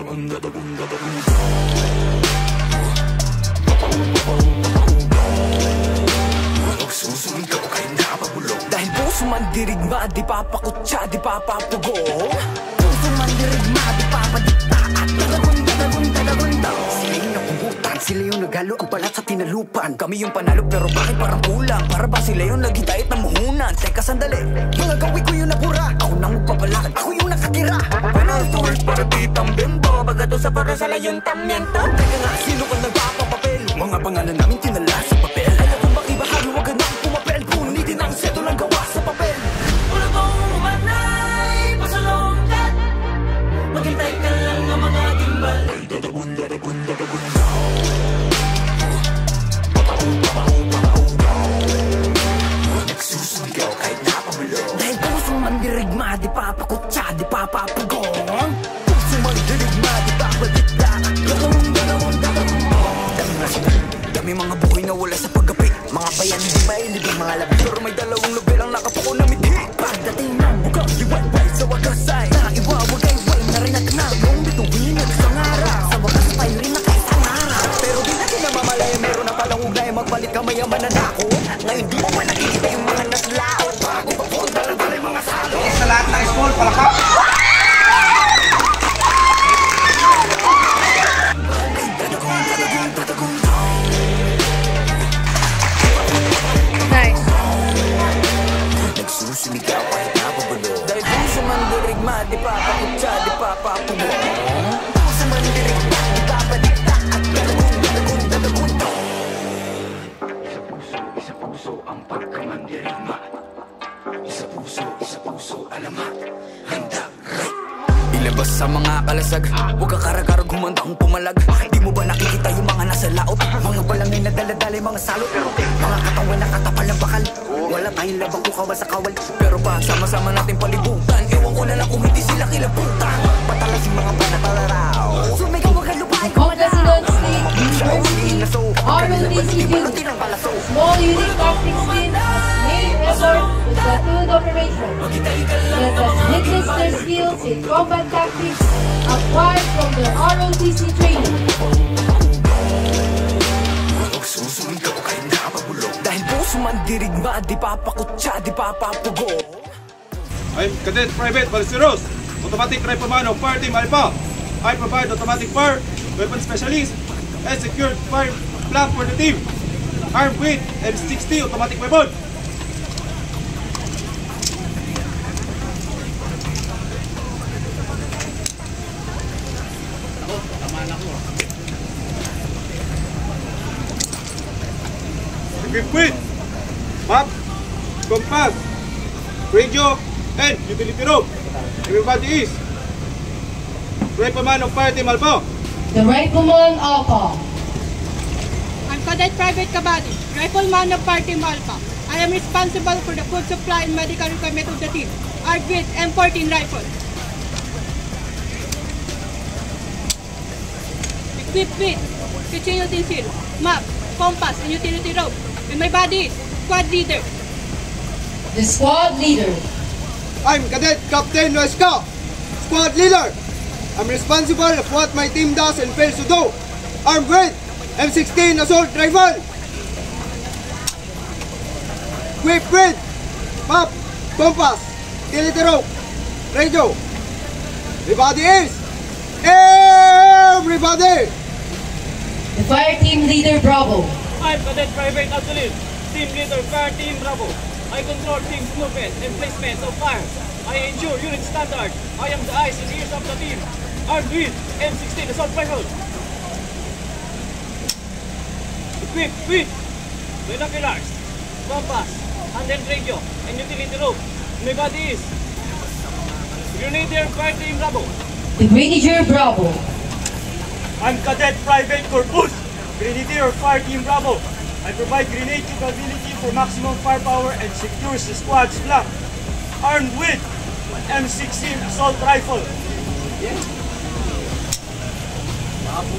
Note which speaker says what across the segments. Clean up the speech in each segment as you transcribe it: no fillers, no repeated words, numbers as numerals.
Speaker 1: Dahil puso man dirigma, di papakutsa, di papapugo. Puso man dirigma, di papadikta, at dadagunda. Sila yung napugutan, sila yung naghalo ang balat sa tinalupan. Kami yung panalo pero bakit parang kulang? Para ba sila yung naghintay at namuhunan? Teka sandali, mga gawi ko yung nabura. Ako nang magpapalakad, ako yung nakatira. Penal tools para ditang bimbo, bagato sa para sa layong tamyento. Teka nga, sino ka nagpapapapel? Mga pangalan namin tinala sa papel. Alam kong baki bahagi, wag ka nang pumapel. Punitin ang seto lang gawa sa papel. Wala kong umanay, pasalongkat. Maghintay ka lang ng mga gimbal. Dadagunda. Nagsusuligaw kahit napabulo. Dahil pusong mandirigma, di papakutsa, di papapagong. Pusong mandirigma, di papadikla. Dami mga buhay na wala sa paggapi. Mga bayan hindi mailibig mga labi. Pero may dalawang lubel ang nakapuko na mithi. Pagdating ng bukas, liway sa wakas ay naiwawagay-way na rin at nagong bituin at isang araw. Sa wakas tayo rin na kaisang araw. Pero di natin namamalaya, meron na palang ugay. Magpalit ka mayaman na nako. Ngayon di mo ba nakikita yung mga naslaot? Bago pa po ang dalang yung mga salo.
Speaker 2: Sa lahat ng school, palakap!
Speaker 3: Nice.
Speaker 1: Nagsusuligaw kahit napabulo. Dahil puso man dirigma, di papakutsa, di papapugo. Puso man dirigma, di papadikta, at dadagunda. Isa puso ang pagkamandirigma. Isa puso, alamat, handa, right. Ilabas sa mga kalasag, huwag kakarag-karag humandang pumalag. Di mo ba nakikita yung mga nasa laot? Mga balangin na daladalay, mga salot. Mga katawan na katapal ng bakal. Wala tayong labang kukawa sa kawal. Pero pag sama-sama natin palibutan, ewan ko na lang kung hindi sila kilabutan. Patalas yung mga panatalaraw. Sumigaw wag ang lupain ko na.
Speaker 3: Small unique tactics team, main resort to the field operation. Let us witness their skills in combat tactics acquired from their ROTC training.
Speaker 1: Dahil puso man dirigma, di papakutsa, di papapugo.
Speaker 2: I'm Cadet Private Balseros, Automatic Rifleman of Fire Team Alpha. I provide automatic fire, weapon specialist, and secured fire flank for the team. Armed with M60 automatic weapon. Equipped with map, compass, radio, and utility rope. Everybody is Rifleman of Fire Team Alpha.
Speaker 3: The Rifleman Alpha.
Speaker 4: I'm Cadet Private Kabadi, Rifleman of Fire Team Alpha. I am responsible for the food supply and medical requirement of the team. Armed with M14 rifle. Equipped with kitchen utensil, map, compass, and utility rope. And my body is squad leader.
Speaker 3: The squad leader.
Speaker 2: I'm Cadet Captain Noesca, squad leader. I'm responsible of what my team does and fails to do. Armed with M16 assault rifle. Equipped with map, compass, utility rope, radio. Everybody is everybody.
Speaker 3: The fire team leader Bravo.
Speaker 5: I'm Cadet Private Absolute, Team Leader Fire Team Bravo. I control team's movement and placement of fire. I ensure unit standard. I am the eyes and ears of the team. Armed with M16 assault rifle. Equipped with binoculars, compass, handheld radio, and utility rope. My body is Grenadier Fire Team Bravo.
Speaker 3: The Grenadier Bravo.
Speaker 5: I'm Cadet Private Corpus, Grenadier Fire Team Bravo. I provide grenade capability for maximum firepower and secures the squad's flank. Armed with an M16 assault rifle.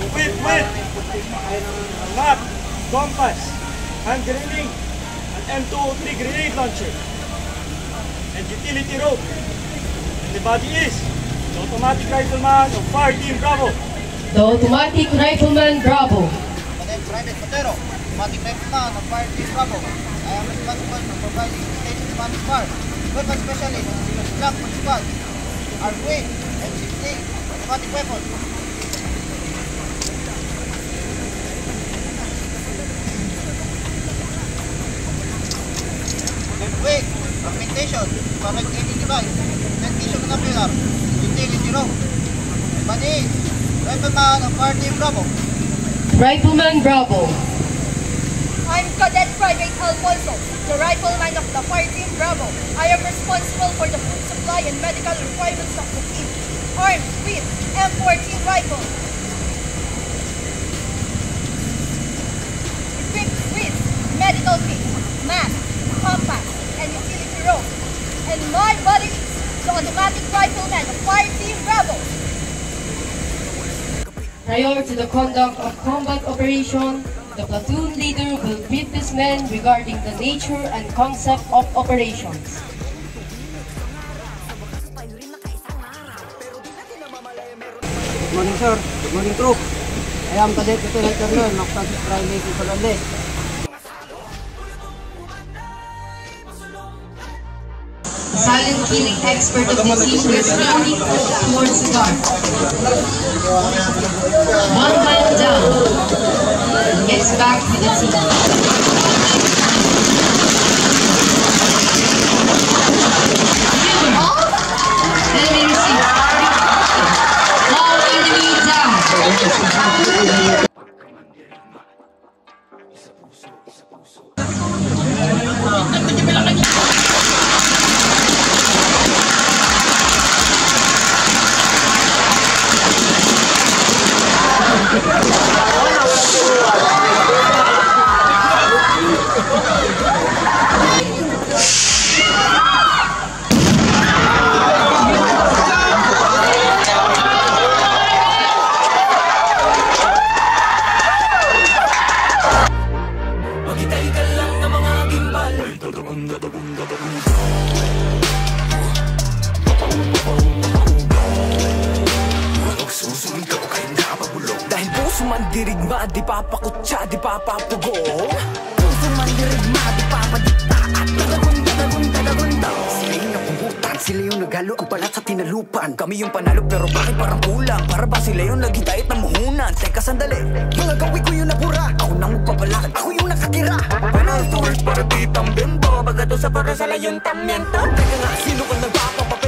Speaker 5: Equipped with map, compass, hand grenade, an M203 grenade launcher, and utility rope. And the body is the Automatic Rifleman of Fire Team Bravo.
Speaker 3: The Automatic Rifleman Bravo.
Speaker 6: Cadet Private Cotero, Automatic Rifleman of Fire Team Bravo. I am responsible for providing state command fire, weapon specialist, black for squad, armed with M16, automatic weapon. Wait, augmentation, correct aiming device, ventilation binocular, utility rope. Bani, Rifleman of Fire Team Bravo.
Speaker 3: Rifleman Bravo.
Speaker 7: I'm Cadet Private Alfonso, the rifleman of the Fire Team Bravo. I am responsible for the food supply and medical requirements of the team, armed with M14 rifle, equipped with medical kit, mask, compass, and utility rope. And my buddy is the automatic rifleman of Fire Team Bravo.
Speaker 3: Prior to the conduct of combat operation, the platoon leader will brief his men regarding the nature and concept of operations.
Speaker 8: Good morning, sir. Good morning, troop. I am Cadet Lieutenant Colonel Mactatus Riley Fernandez.
Speaker 3: The silent killing expert of the team is slowly pushed towards the guard. One man down. Gets back to the team. Enemy received. All enemy down.
Speaker 1: Dahil puso man dirigma, di papakutsa, di papapugo. Puso man dirigma, di papadikta at dadagun. Sila yung napugutan, sila yung naghalo ang balat sa tinalupan. Kami yung panalo pero bakit parang kulang? Para ba sila yung naghitayat ng muhunan? Teka sandali, mga gawi ko yung napura. Ako nang magpapalakad, ako yung nakatira. Penal tools para di tambembo, baga doon sa para sa layong tamyento. Teka nga, sino ka nagpapapapalakad?